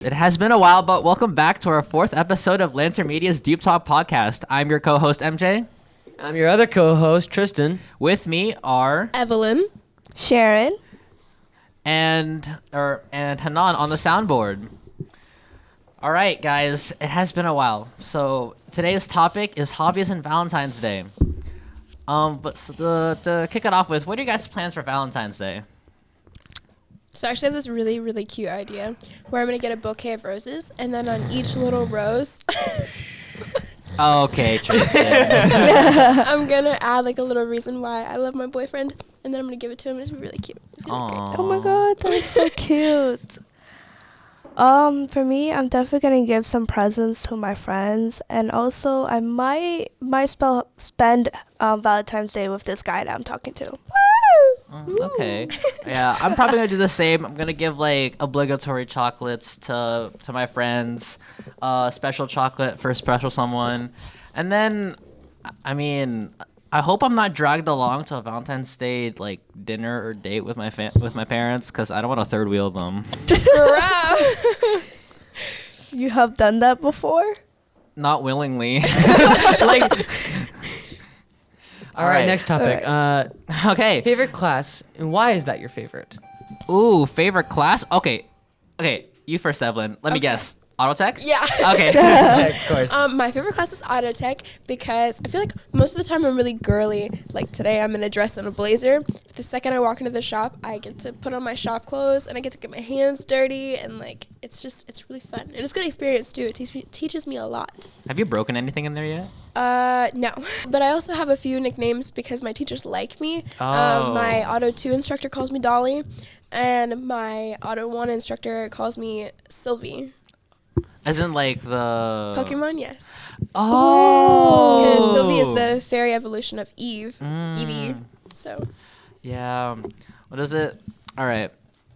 It has been a while, but welcome back to our fourth episode of Lancer Media's Deep Talk podcast. I'm your co-host, MJ. I'm your other co-host, Tristan. With me are Evelyn, Sharon, and Hanan on the soundboard. All right, guys, it has been a while. So today's topic is hobbies and Valentine's Day. To kick it off with, what are you guys' plans for Valentine's Day? so I actually have this really, really cute idea where I'm going to get a bouquet of roses, and then on each little rose, Okay, Tristan. I'm going to add like a little reason why I love my boyfriend, and then I'm going to give it to him, and it's gonna be really cute. It's gonna be great. oh my god, that is so cute. For me, I'm definitely gonna give some presents to my friends, and also I might spend Valentine's Day with this guy that I'm talking to. Okay. Yeah, I'm probably gonna do the same. I'm gonna give like obligatory chocolates to my friends, special chocolate for a special someone, and then, I mean, I hope I'm not dragged along to a Valentine's Day like dinner or date with my parents, because I don't want to third wheel them. Gross. You have done that before? Not willingly. Like. All right, next topic. Okay. Favorite class, and why is that your favorite? Ooh, favorite class? Okay. You first, Evelyn. Let me Okay. guess. Auto tech? Yeah. Okay. Of course. My favorite class is auto tech because I feel like most of the time I'm really girly. Like today I'm in a dress and a blazer. The second I walk into the shop, I get to put on my shop clothes and I get to get my hands dirty, and like it's really fun. And it's a good experience too. It teaches me a lot. Have you broken anything in there yet? No. But I also have a few nicknames because my teachers like me. Oh. My Auto 2 instructor calls me Dolly, and my Auto 1 instructor calls me Sylvie. As in like the Pokemon, yes. Oh. Because Sylvie is the fairy evolution of Eve. Eevee. So. Yeah. What is it? All right.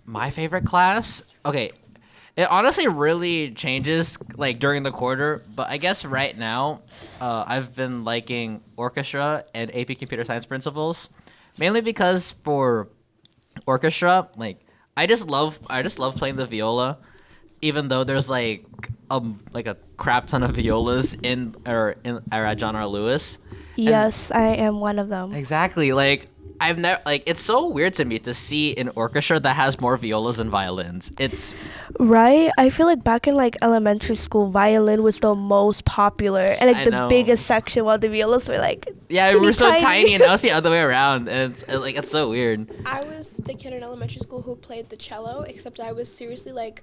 My favorite class? Okay. It honestly really changes like during the quarter, but I guess right now I've been liking orchestra and AP Computer Science Principles, mainly because for orchestra, like I just love playing the viola, even though there's like a crap ton of violas in at John R. Lewis. Yes, I am one of them. Exactly. Like I've never it's so weird to me to see an orchestra that has more violas than violins. It's Right? I feel like back in like elementary school, violin was the most popular and like I the know. biggest section, while the violas were like we're so tiny. tiny, and now it's the other way around, and it's so weird. I was the kid in elementary school who played the cello, except I was seriously like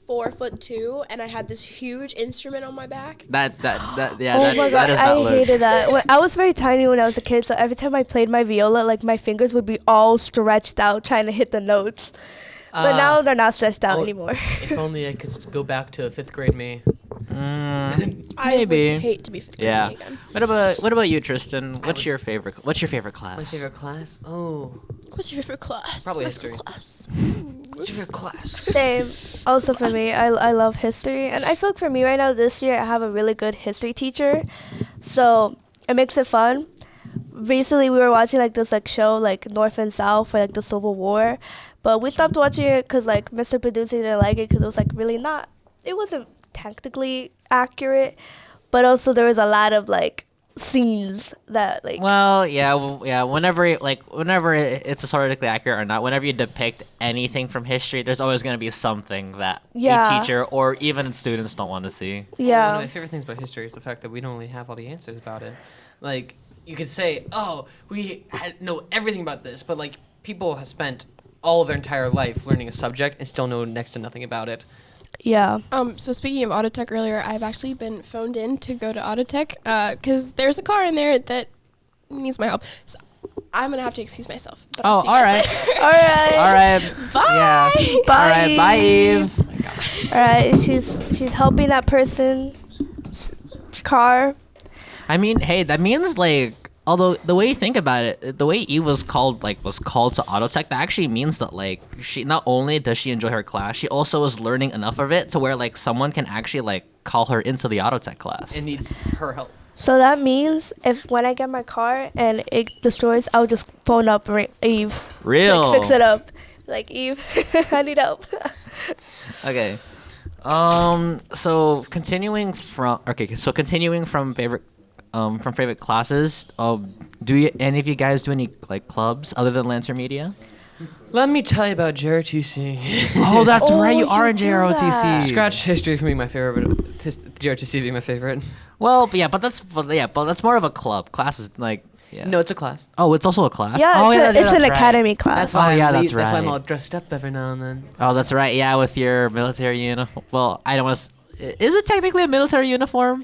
4'2", and I had this huge instrument on my back. That Oh my that god, is I not look. hated that. I was very tiny when I was a kid, so every time I played my viola, like my fingers would be all stretched out trying to hit the notes. But now they're not stretched out anymore. If only I could go back to 5th grade me. I Maybe. would hate to be 5th grade Yeah. again. What about you, Tristan? What's your favorite class? My favorite class? Oh. What's your favorite class? Probably My history. favorite class. What's your favorite class? Same. Also for me, I love history. And I feel like for me right now this year, I have a really good history teacher. So it makes it fun. Recently, we were watching like this like show like North and South for like the Civil War. But we stopped watching it because like Mr. Producer didn't like it because it was like really not, it wasn't technically accurate. But also there was a lot of like scenes that like whenever it's historically accurate or not, whenever you depict anything from history, there's always going to be something that a teacher or even students don't want to see. yeah. One of my favorite things about history is the fact that we don't really have all the answers about it. Like, you could say, oh, we know everything about this, but like people have spent all their entire life learning a subject and still know next to nothing about it. Yeah. So speaking of auto tech earlier, I've actually been phoned in to go to auto tech because there's a car in there that needs my help. So I'm going to have to excuse myself. But I'll see you all guys right. later. All right. All right. Bye. Yeah. Bye. All right. Bye, Eve. All right. She's helping that person's car. I mean, hey, that means like, although the way you think about it, the way Eve was called to auto tech, that actually means that like she not only does she enjoy her class, she also is learning enough of it to where like someone can actually like call her into the auto tech class. It needs her help. So that means if when I get my car and it destroys, I'll just phone up Eve. Real. Like, fix it up. Like, Eve, I need help. Okay. Continuing from favorite classes. Do you any of you guys do any like clubs other than Lantern Media? Let me tell you about JRTC. Oh, that's Oh, right. You you are in do JROTC. that. Scratch history for being my favorite, but JRTC being my favorite. Well, but that's more of a club. Classes like yeah. No, it's a class. Oh, it's also a class. Yeah, oh, it's, yeah, it's an that's right. academy class. That's why yeah, I'm that's that's why I'm right. all dressed up every now and then. Oh, that's right. Yeah, with your military uniform. Well, I don't want to. Is it technically a military uniform?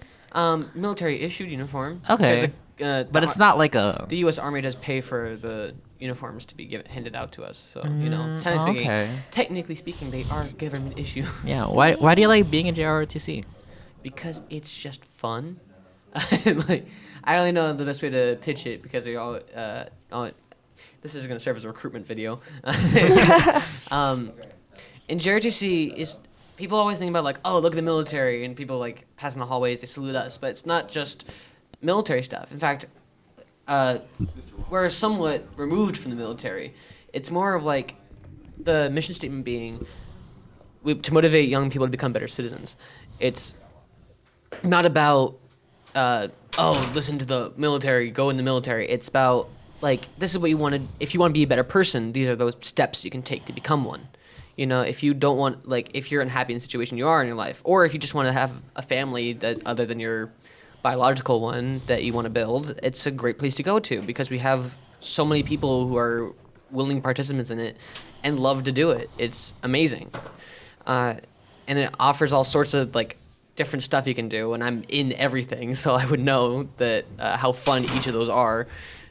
Military issued uniform. Okay. Because But it's not like a. The U.S. Army does pay for the uniforms to be handed out to us, so technically speaking, they are government issue. Yeah. Why do you like being in JROTC? Because it's just fun. Like, I don't really know the best way to pitch it because they all this is going to serve as a recruitment video. In JRTC, is people always think about like, oh, look at the military, and people like pass in the hallways, they salute us, but it's not just military stuff. In fact, we're somewhat removed from the military. It's more of like the mission statement being to motivate young people to become better citizens. It's not about listen to the military, go in the military. It's about like, this is what you want to, if you want to be a better person, these are those steps you can take to become one. You know, if you don't want, like, if you're unhappy in the situation you are in your life, or if you just want to have a family that other than your biological one that you want to build, it's a great place to go to because we have so many people who are willing participants in it and love to do it. It's amazing. And it offers all sorts of, like, different stuff you can do, and I'm in everything, so I would know that how fun each of those are,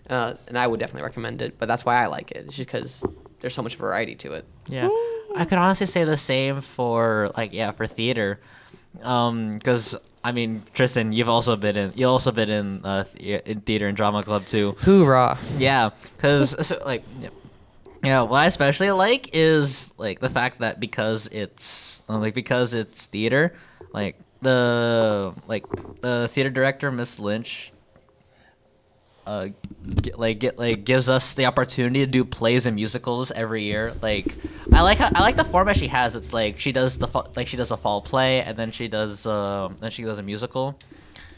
and I would definitely recommend it. But that's why I like it. It's just because there's so much variety to it. Yeah, I could honestly say the same for for theater, because I mean, Tristan, you've also been in in theater and drama club too. Hoorah! Yeah, because what I especially like is like the fact that because it's theater, the theater director, Miss Lynch, gives us the opportunity to do plays and musicals every year. Like I like the format she has. It's like she does a fall play, and then she does a musical.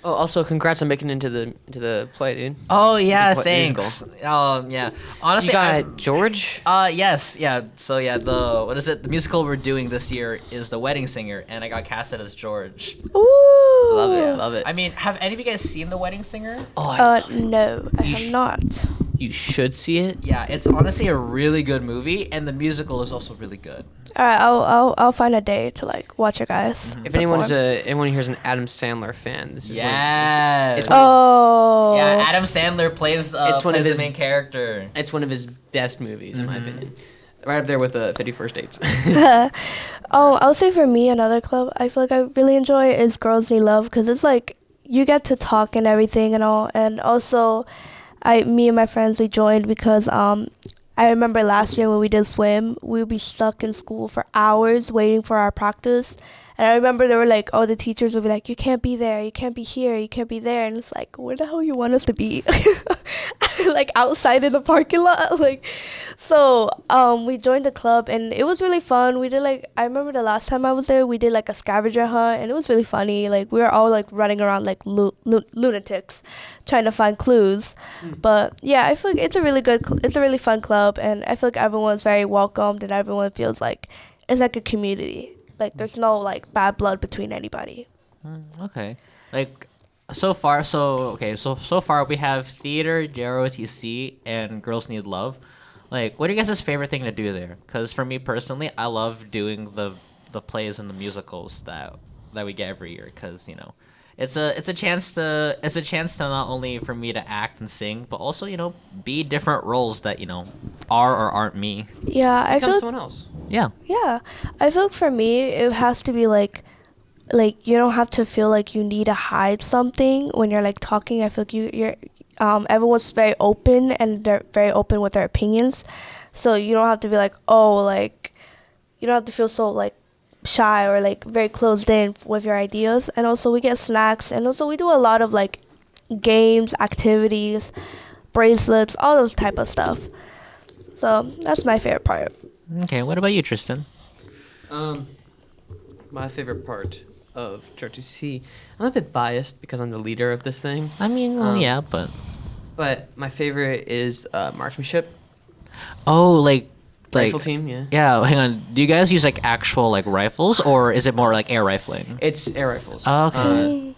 Oh, also, congrats on making it into the play, dude. Oh yeah, The thanks. Yeah. Honestly, You got George? Yes, yeah. So yeah, the musical we're doing this year is The Wedding Singer, and I got casted as George. Ooh. Love it. I mean, have any of you guys seen The Wedding Singer? Oh, No, I have not. you should see it. Yeah, it's honestly a really good movie, and the musical is also really good. All right, I'll find a day to like watch it, guys. If anyone here's an Adam Sandler fan, this is Yes. it's Oh. Yeah, Adam Sandler plays It's one of the his- main character. it's one of his best movies in my opinion. Right up there with 51st Dates. Oh, I'll say for me, another club I feel like I really enjoy is Girls Need Love because it's like you get to talk and everything and all, and also, me and my friends we joined because I remember last year when we did swim, we would be stuck in school for hours waiting for our practice. And I remember they were like, oh, the teachers would be like, you can't be there, you can't be here, you can't be there. And it's like, where the hell you want us to be? Like outside in the parking lot? Like, so we joined the club and it was really fun. We did I remember the last time I was there, we did like a scavenger hunt and it was really funny. Like we were all like running around like lunatics trying to find clues. But yeah, I feel like it's a really fun club and I feel like everyone's very welcomed and everyone feels like it's like a community. Like there's no like bad blood between anybody. Okay. So far we have theater, JROTC, and Girls Need Love. Like, what are you guys' favorite thing to do there? Because for me personally, I love doing the plays and the musicals that we get every year. Because it's a chance to not only for me to act and sing, but also be different roles that are or aren't me. Yeah, I Become feel someone else. Yeah. Yeah, I feel like for me, it has to be like you don't have to feel like you need to hide something when you're like talking. I feel like you're everyone's very open and they're very open with their opinions, so you don't have to be like you don't have to feel so like shy or like very closed in with your ideas. And also we get snacks, and also we do a lot of like games, activities, bracelets, all those type of stuff. So that's my favorite part. Okay. What about you, Tristan? my favorite part of JRTC. I'm a bit biased because I'm the leader of this thing. I mean, well, yeah, but My favorite is marksmanship. oh, like Rifle team, yeah. Yeah, hang on. Do you guys use like actual like rifles, or is it more like air rifling? It's air rifles. Oh, okay.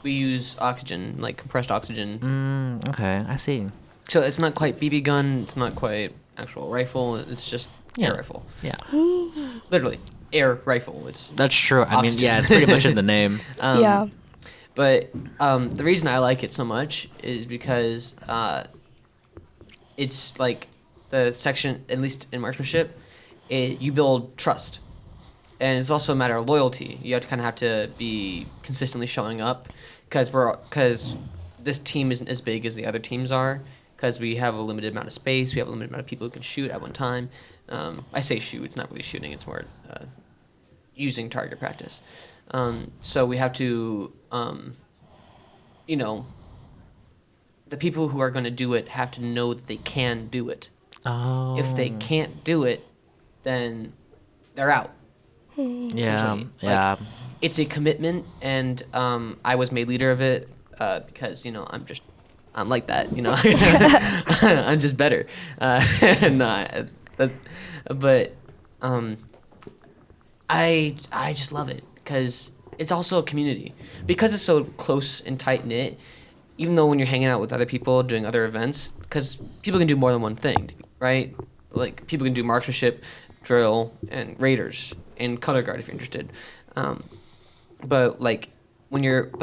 We use oxygen, like compressed oxygen. Okay, I see. So it's not quite BB gun. It's not quite actual rifle. It's just Yeah. air rifle. Yeah, Literally, air rifle. It's that's true. I mean, Oxygen. yeah, it's pretty much in the name. Yeah. But the reason I like it so much is because it's like the section, at least in marksmanship, you build trust. And it's also a matter of loyalty. You have to kind of have to be consistently showing up because this team isn't as big as the other teams are because we have a limited amount of space. We have a limited amount of people who can shoot at one time. I say shoot. It's not really shooting. It's more using target practice. So we have to, the people who are going to do it have to know that they can do it. Oh, If they can't do it, then they're out. yeah, essentially, yeah. It's a commitment, and I was made leader of it because I'm like that. I'm just better. But I just love it because it's also a community because it's so close and tight knit. Even though when you're hanging out with other people doing other events, because people can do more than one thing, right? Like people can do marksmanship, drill, and raiders, and color guard if you're interested. But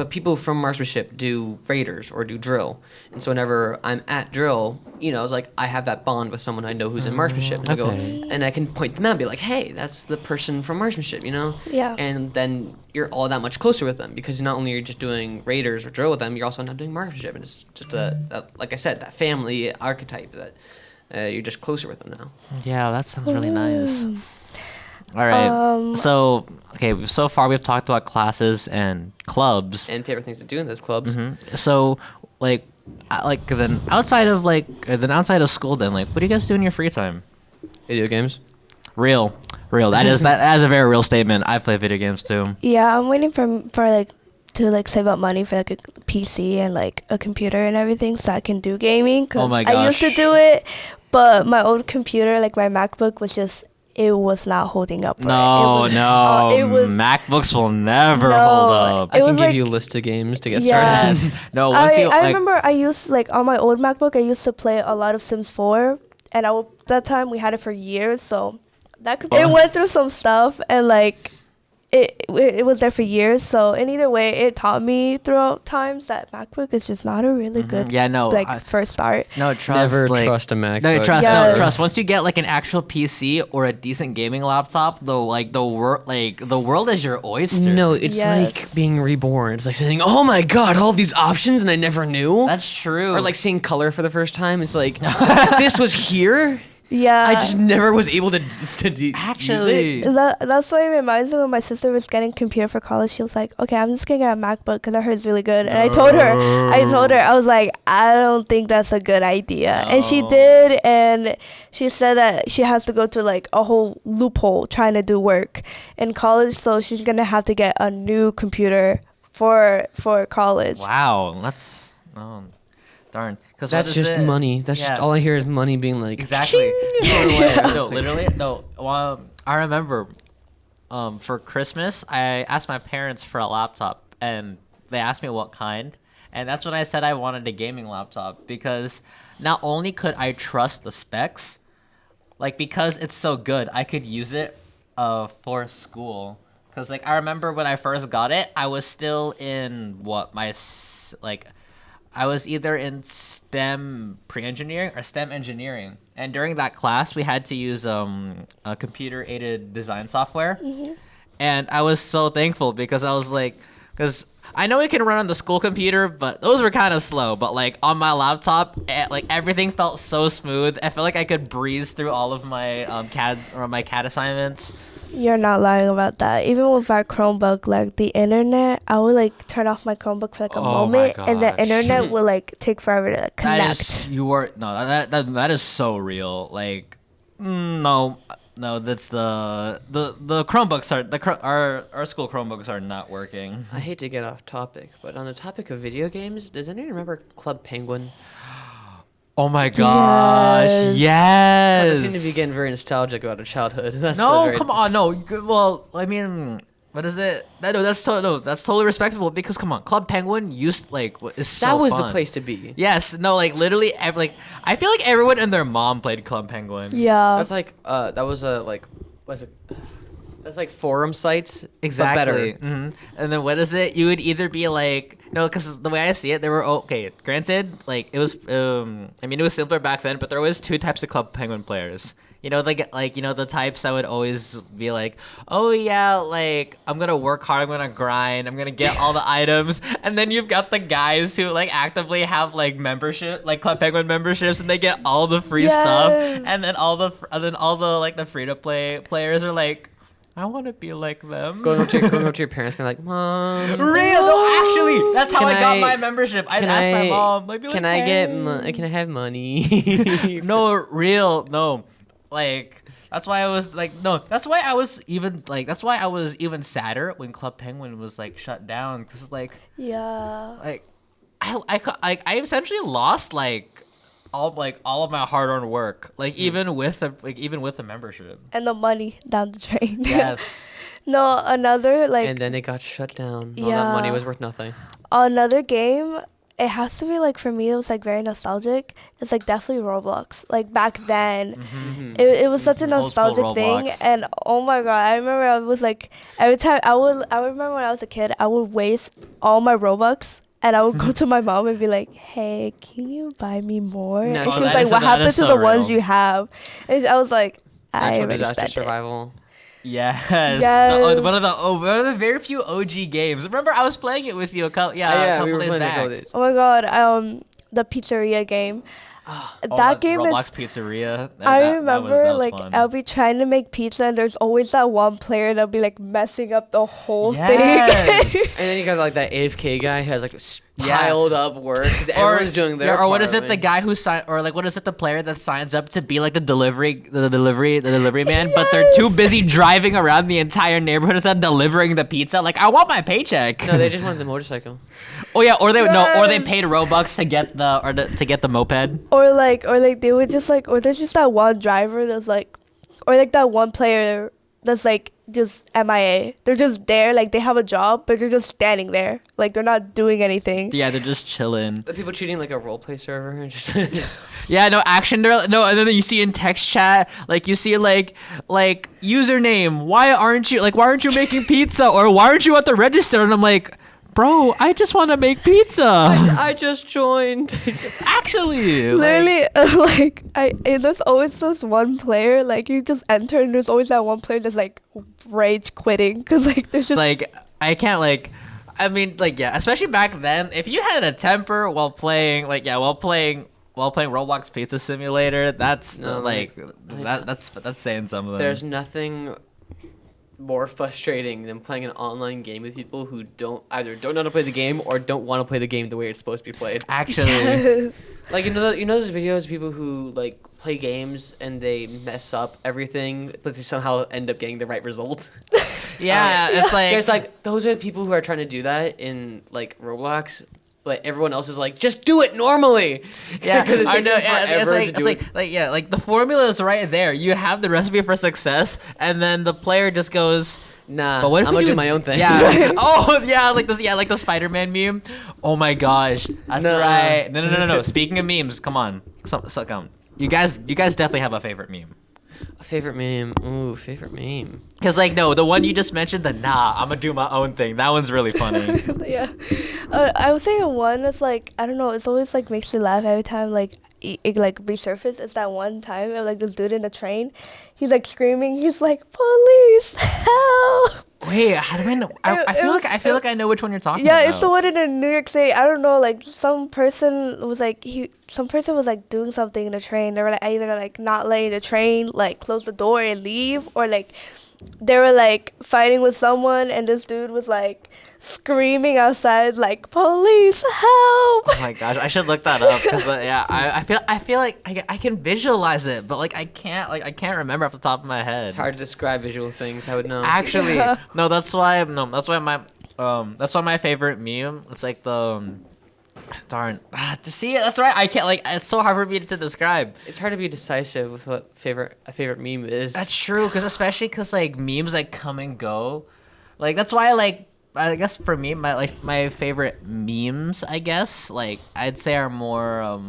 people from marksmanship do raiders or do drill, and so whenever I'm at drill, it's like I have that bond with someone I know who's in marksmanship, and I go okay. and I can point them out and be like, hey, that's the person from marksmanship, Yeah. and then you're all that much closer with them because not only are you just doing raiders or drill with them, you're also not doing marksmanship, and it's just like I said, that family archetype that you're just closer with them now. Yeah, that sounds really nice. All right. So far we've talked about classes and clubs. And favorite things to do in those clubs. So, then outside of school, then what do you guys do in your free time? Video games. Real. That is a very real statement. I play video games too. Yeah, I'm waiting to save up money for a PC and a computer and everything so I can do gaming. Oh my I used to gosh. do it, but my old computer, my MacBook, it was not holding up. No, it was MacBooks will never No, hold up. I It can was give you a list of games to get Yeah. started. Yes. No. Once I remember I used on my old MacBook I used to play a lot of Sims 4, and that time we had it for years, so it went through some stuff, and it was there for years. So in either way, it taught me throughout times that MacBook is just not a really good Yeah. No. first start. No. Trust. Never trust a MacBook. No, trust. Yes. No, trust. Once you get an actual PC or a decent gaming laptop, the world is your oyster. No, it's Yes. like being reborn. It's like saying, "Oh my God, all of these options, and I never knew." That's true. Or seeing color for the first time. It's like this was here. Yeah. I just never was able to use it. Actually. That's why it reminds me when my sister was getting computer for college. She was like, "Okay, I'm just gonna get a MacBook because I heard it's really good." And I told her, I was like, "I don't think that's a good idea." And she No. did, and she said that she has to go to a whole loophole trying to do work in college, so she's gonna have to get a new computer for college. Wow. Darn. That's just money. That's Yeah. just all I hear is money being like Exactly. "Ching!" No, literally. No. I remember for Christmas, I asked my parents for a laptop, and they asked me what kind. And that's when I said I wanted a gaming laptop because not only could I trust the specs, because it's so good, I could use it for school. Because I remember when I first got it, I was still in I was either in STEM pre-engineering or STEM engineering. And during that class, we had to use a computer-aided design software. And I was so thankful because I was because I know it can run on the school computer, but those were kind of slow. But on my laptop, everything felt so smooth. I felt like I could breeze through all of my CAD assignments. You're not lying about that. Even with our Chromebook, the internet, I would turn off my Chromebook for a Oh my moment, and the gosh. internet will take forever to connect. That is so real. No, No, that's the Chromebooks are our school Chromebooks are not working. I hate to get off topic, but on the topic of video games, does anyone remember Club Penguin? Oh my gosh, yes. I seem to be getting very nostalgic about our childhood. That's No, come on, no. Well, I mean, what is it? That's totally respectable because come on, Club Penguin is so That was fun. the place to be. Yes, no, like literally, I feel like everyone and their mom played Club Penguin. Yeah. That's like that's like forum sites, Exactly. but better. hmm And then what is it? You would either be like, no, because the way I see it, there were okay. Granted, like it was, I mean, it was simpler back then, but there was two types of Club Penguin players. You know, like you know the types that would always be like, oh yeah, like I'm gonna work hard, I'm gonna grind, I'm gonna get all the items, and then you've got the guys who like actively have like membership, like Club Penguin memberships, and they get all the free stuff, Yes. and then all the like the free to play players are like, I want to be like them. Going up to your parents, being like, Mom, Real? No, actually, that's how Can I got I- my membership. I asked my mom, like, be like, can I get, "Hey." can I have money? No, real, no. Like, that's why I was like, no, that's why I was even sadder when Club Penguin was like shut down. Cause like, Yeah. I essentially lost like all of my hard-earned work. Like even with the membership. And the money down the drain. Yes. No, another like And then it got shut down. All that money Yeah. was worth nothing. another game. It has to be like for me. It was like very nostalgic. It's like definitely Roblox. Like back then, it was such a Old school nostalgic thing. Roblox. And oh my god, I remember I was like every time I would remember when I was a kid, I would waste all my Robux. And I would go to my mom and be like, "Hey, can you buy me more?" No, and oh, she was that like, is- "What that happened is to so the ones real. you have?" And I was like, "I Natural already disaster spent it." survival. Yes. Yes. One of the very few OG games. Remember, I was playing it with you a couple We were days playing back. it days. Oh my god, the pizzeria game. That game Roblox is. Pizzeria. I remember that was like fun. I'll be trying to make pizza and there's always that one player that'll be like messing up the whole thing. Yes. And then you got like that AFK guy who has like Yeah. piled up work because everyone's doing their or what part. is it? The guy who what is it? The player that signs up to be like the delivery man, but they're too busy driving around the entire neighborhood instead of delivering the pizza. Like I want my paycheck. No, they just wanted the motorcycle. Oh yeah, or they Yes. paid Robux to get the moped. or like they would just like or there's just that one driver that's like or like that one player that's like just MIA. They're just there, like they have a job, but they're just standing there. Like they're not doing anything. Yeah, they're just chilling. The people treating like a roleplay server and just Yeah, no action. No, and then you see in text chat, like you see like username. Why aren't you making pizza, or why aren't you at the register? And I'm like, bro, I just want to make pizza. I just joined. Actually, Literally, there's always this one player, like, you just enter and there's always that one player that's, like, rage quitting. Because, like, there's just... like I can't I mean yeah, especially back then, if you had a temper while playing Roblox Pizza Simulator, that's No, that's saying something. There's nothing more frustrating than playing an online game with people who don't know how to play the game or don't want to play the game the way it's supposed to be played. actually Yes. Like you know those videos of people who like play games and they mess up everything, but they somehow end up getting the right result. yeah, it's like There's like those are the people who are trying to do that in like Roblox, but everyone else is like, just do it normally. yeah, because it I takes know. them Yeah, forever it's to like do it. like the formula is right there. You have the recipe for success, and then the player just goes. Nah, But what if I'm we gonna do my own thing. Yeah. Oh yeah, like this. Yeah, like the Spider-Man meme. Oh my gosh, that's Nuh-uh. right. No. Speaking of memes, come on. Come. You guys definitely have a favorite meme. A favorite meme. Ooh, favorite meme. Cause like no, the one you just mentioned, I'm gonna do my own thing. That one's really funny. Yeah. I would say one that's, like, I don't know, it's always, like, makes me laugh every time, like, it like, resurfaces. It's that one time of, like, this dude in the train. He's, like, screaming. He's like, "Police, help!" Wait, how do I know? I feel like I know which one you're talking Yeah, about. it's the one in New York City. I don't know, like some person was like doing something in the train. They were like either like not letting the train like close the door and leave, or like they were like fighting with someone, and this dude was like screaming outside like, "Police, help!" Oh my gosh, I should look that up because yeah, I feel like I can visualize it, but like I can't remember off the top of my head. It's hard to describe visual things. I would know. Actually, no, that's why that's why my favorite meme. It's like the darn. To see it, that's right. I can't like. It's so hard for me to describe. It's hard to be decisive with what a favorite meme is. That's true, especially because like memes like come and go. Like that's why I guess for me my favorite memes, I guess, like I'd say are more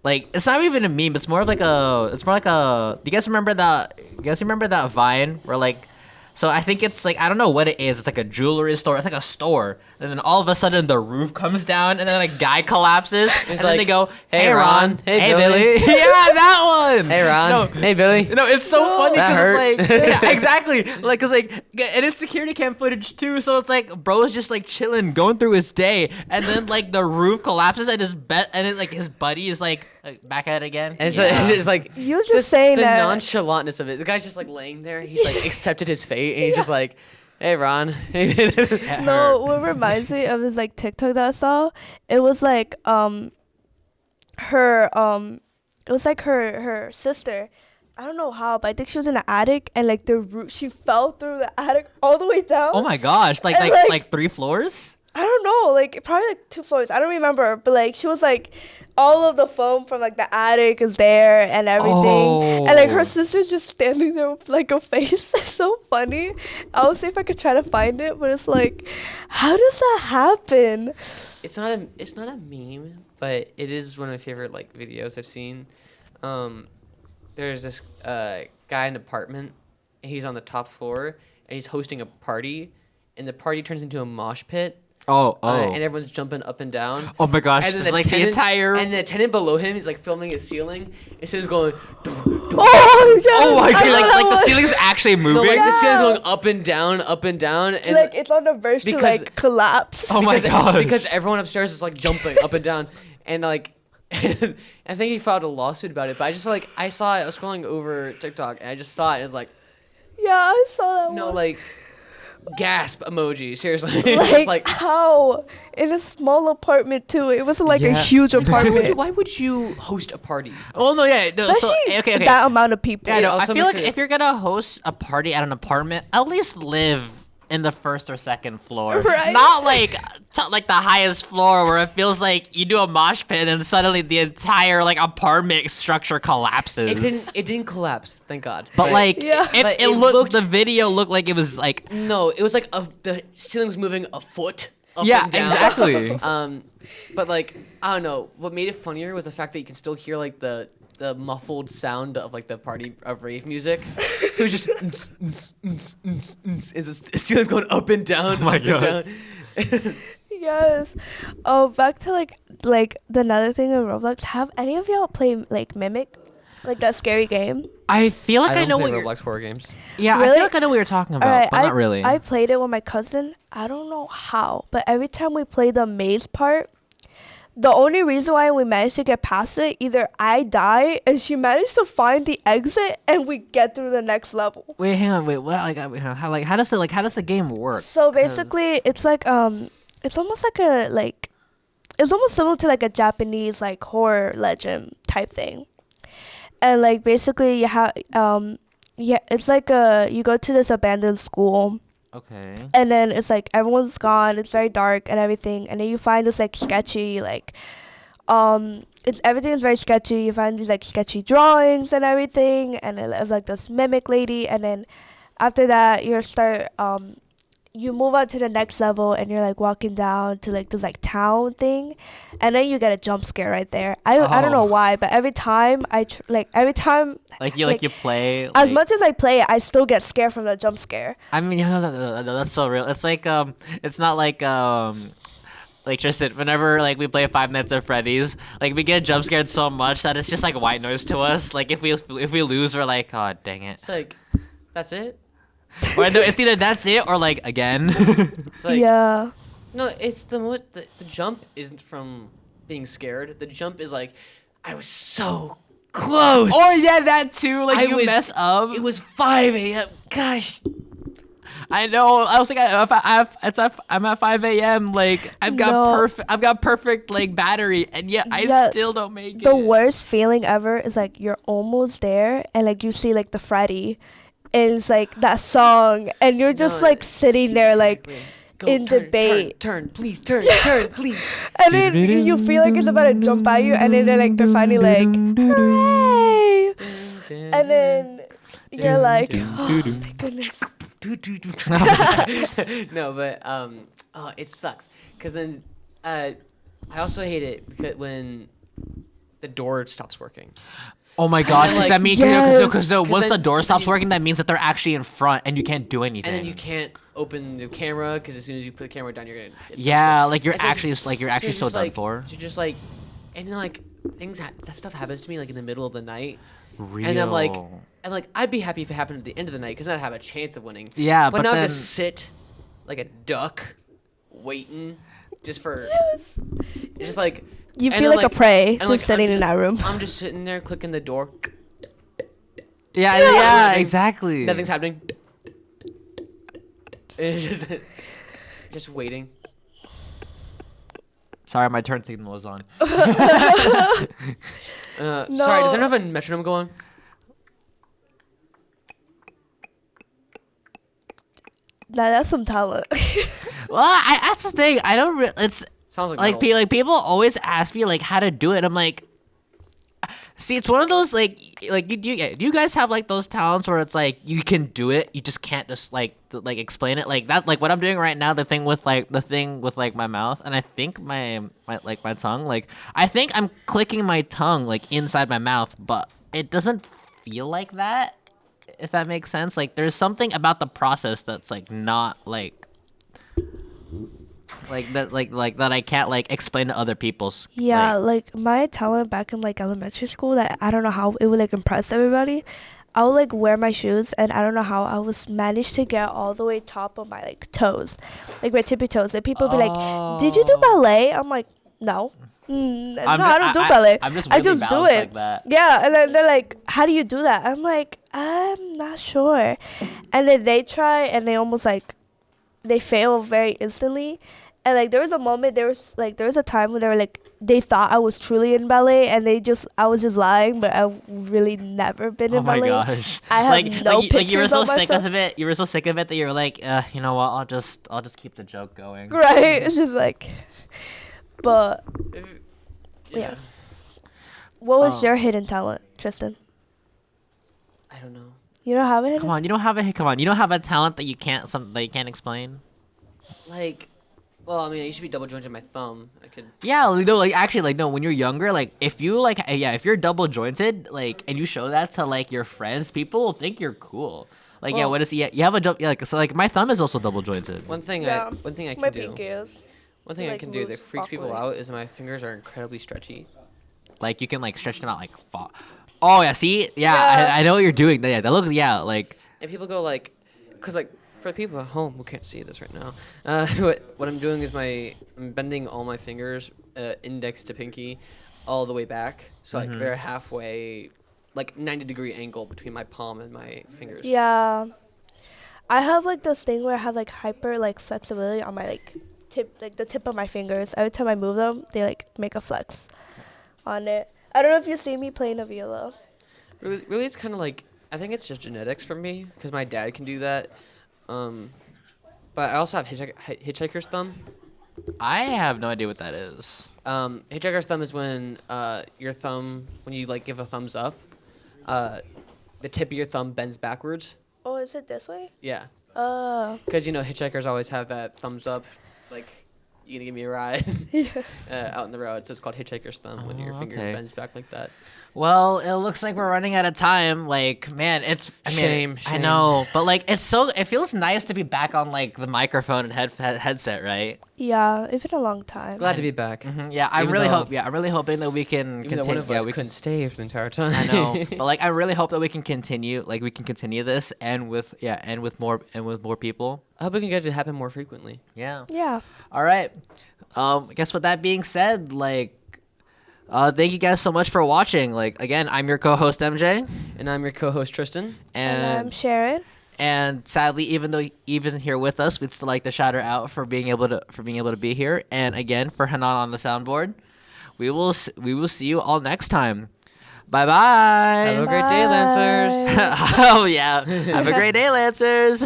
like it's not even a meme, it's more like a do you guys remember that Vine where like so I think it's like I don't know what it is. It's like a jewelry store. It's like a store. And then all of a sudden the roof comes down and then a guy collapses. And then they go, "Hey Ron, hey Billy." Yeah, that one. Hey Ron, No, hey Billy. no, it's so funny That because it's hurt. like yeah, exactly like because like and it's security cam footage too. So it's like bro's just like chilling, going through his day, and then like the roof collapses and his buddy is like back at it again. And it's like You just saying the that. nonchalantness of it. The guy's just like laying there. He's like accepted his fate, and he's just like, "Hey Ron." No, what reminds me of is like TikTok that I saw. It was like her it was like her sister. I don't know how, but I think she was in the attic, and like the roof, she fell through the attic all the way down. Oh my gosh, like And, like 3 floors? I don't know, like probably like 2 floors. I don't remember, but like she was like, all of the foam from like the attic is there and everything, and like her Oh. sister's just standing there with like a face. It's so funny. I'll see if I could try to find it, but it's like, how does that happen? It's not a meme, but it is one of my favorite like videos I've seen. There's this guy in an apartment, and he's on the top floor, and he's hosting a party, and the party turns into a mosh pit. And everyone's jumping up and down. Oh my gosh, And then just like the entire and the tenant below him is like filming his ceiling. Instead of going, Oh yes! Oh my I god, know like that the one. ceiling's actually moving. no, like the ceiling's Yeah. going up and down, and Like it's on the verge to because- like collapse. Oh my because, gosh. because everyone upstairs is like jumping up and down, and like I think he filed a lawsuit about it. But I just like I was scrolling over TikTok, and I just saw it. And it's like Yeah, I saw that no, one. like gasp emoji. Seriously, like, it's like how in a small apartment too. It wasn't like a Yeah. huge apartment. why would you host a party? Oh no, yeah. No, so, Especially okay. that amount of people. Yeah, no, I also feel makes like it- if you're gonna host a party at an apartment, at least live in the first or second floor, Right. not like like the highest floor where it feels like you do a mosh pit and suddenly the entire like apartment structure collapses. It didn't collapse, thank God. But like, Yeah. But it it looked. looked- The video looked like it was like. no, it was like the ceiling was moving a foot up Yeah, and down. exactly. But like I don't know. What made it funnier was the fact that you can still hear like the muffled sound of like the party of rave music. So it's just is the ceiling's going up and down, Oh my up God. and down. Yes. Oh, back to like the another thing in Roblox. Have any of y'all played like Mimic, like that scary game? I feel like I, don't know play what you're. Roblox horror games. Yeah, I Really? feel like I know what you're talking about, Alright, but not really. I played it with my cousin. I don't know how, but every time we play the maze part, the only reason why we managed to get past it, either I die and she managed to find the exit and we get through the next level. Wait, hang on. Wait, what? How does the game work? So basically, it's like it's almost like it's almost similar to like a Japanese like horror legend type thing, and like basically you have it's like you go to this abandoned school, Okay. and then it's like everyone's gone, it's very dark and everything, and then you find this like sketchy like it's everything is very sketchy. You find these like sketchy drawings and everything, and then it's like this mimic lady, and then after that you move on to the next level, and you're like walking down to like this like town thing, and then you get a jump scare right there. I don't know Oh. why, but every time every time Like you like, you play. as like- much as I play it, I still get scared from the jump scare. I mean, that's so real. It's like it's not like Tristan. Whenever like we play Five Nights at Freddy's, like we get jump scared so much that it's just like white noise to us. Like if we lose, we're like, oh dang it. It's like that's it. Or no, it's either that's it or like again. It's like Yeah. no, it's the jump isn't from being scared. The jump is like I was so Close. Or yeah, that too. Like I you was- mess up. It was 5 a.m. Gosh. I know. I was like, I'm at 5 a.m. Like I've got No. I've got perfect like battery, and yet I Yes. still don't make The it. worst feeling ever is like you're almost there and like you see like the Freddy and it's like that song and you're just No, like sitting there like Exactly. Go, in debate. Turn, please, turn, please. and then you feel like it's about to jump at you and then they're finally like hooray and then you're like oh thank goodness. No, but it sucks because then I also hate it because when the door stops working. Oh my gosh, because like- that means Yes. because once then- the door stops you- working, that means that they're actually in front and you can't do anything. And then you can't open the camera because as soon as you put the camera down, you're gonna. Yeah, like you're And so it's actually just- like you're so actually it's so just done like, for. So just like, and then like that stuff happens to me like in the middle of the night, Real. and I'm like, I'd be happy if it happened at the end of the night because then I'd have a chance of winning. Yeah, but but now I then just sit like a duck, waiting just for. Yes. It's just like You and feel then, like a prey and, just like, sitting in that room. I'm just sitting there clicking the door. yeah, Nothing- exactly. Nothing's happening. It's just waiting. Sorry, my turn signal was on. Sorry, does No. anyone have a metronome go on? Nah, that's some talent. Well, that's the thing. I don't. It's Sounds like like metal. people always ask me like how to do it. I'm like, see, it's one of those like do you guys have like those talents where it's like you can do it, you just can't just like explain it like that, like what I'm doing right now, the thing with my mouth, and I think my tongue, like I think I'm clicking my tongue like inside my mouth, but it doesn't feel like that. If that makes sense, like there's something about the process that's like not like that I can't like explain to other people's. Yeah, like my talent back in like elementary school that I don't know how it would like impress everybody. I would like wear my shoes and I don't know how I was managed to get all the way top of my like toes, like my tippy toes. And people be like, "Did you do ballet?" I'm like, "No." No, I don't do ballet. I'm just I really just do balanced it. like that. Yeah, and then they're like, "How do you do that?" I'm like, "I'm not sure." And then they try and they almost like they fail very instantly. And like there was a moment, there was a time when they were like they thought I was truly in ballet and I was just lying, but I've really never been Oh in my ballet. gosh! I have no like you were pictures so of sick myself. of it. You were so sick of it that you were like, you know what? I'll just keep the joke going. Right? It's just like, but yeah. What was Oh. your hidden talent, Tristan? I don't know. You don't have a hidden? Come on, you don't have a talent that you can't explain. Like, well, I mean, I used to be double jointed my thumb. I could. Yeah, no, like actually, like no, when you're younger, like if you like, if you're double jointed, like, and you show that to like your friends, people will think you're cool. Like, yeah, Well- what is yeah? You have a like, so like my thumb is also double jointed. One thing Yeah. I My can do. pinky is. One thing I like, can do that moves freaks people awkwardly. out is my fingers are incredibly stretchy. Like you can like stretch them out like Oh yeah, see, yeah, Yeah. I know what you're doing. Yeah, that looks like. And people go like, cause like for the people at home who can't see this right now, what I'm doing is I'm bending all my fingers, index to pinky, all the way back, so like they're halfway, like 90-degree angle between my palm and my fingers. Yeah. I have like this thing where I have like hyper like flexibility on my like the tip of my fingers. Every time I move them, they like make a flex on it. I don't know if you see me playing a viola. Really, it's kind of like I think it's just genetics for me because my dad can do that. But I also have hitchhiker's thumb. I have no idea what that is. Hitchhiker's thumb is when your thumb, when you like give a thumbs up, the tip of your thumb bends backwards. Oh, is it this way? Yeah, Oh. because hitchhikers always have that thumbs up, like you gonna give me a ride out in the road. So it's called hitchhiker's thumb when your finger okay. bends back like that. Well, it looks like we're running out of time. Like, man, Shame. I know, but like, it feels nice to be back on like the microphone and headset, right? Yeah, it's been a long time. Glad to be back. Yeah, I'm Even really though- I'm really hoping that we can Even though one continue. of Yeah, us we couldn't stay for the entire time. I know, but like, I really hope that we can continue. Like, we can continue this, and with more people. I hope we can get it to happen more frequently. Yeah. Yeah. All right. I guess with that being said, like, Thank you guys so much for watching. Like again, I'm your co-host MJ, And I'm your co-host Tristan. And I'm Sharon. And sadly, even though Eve isn't here with us, we'd still like to shout her out for being able to be here. And again, for Hanan on the soundboard, we will see you all next time. Bye bye. Have a great day, Lancers. Oh yeah, have a great day, Lancers.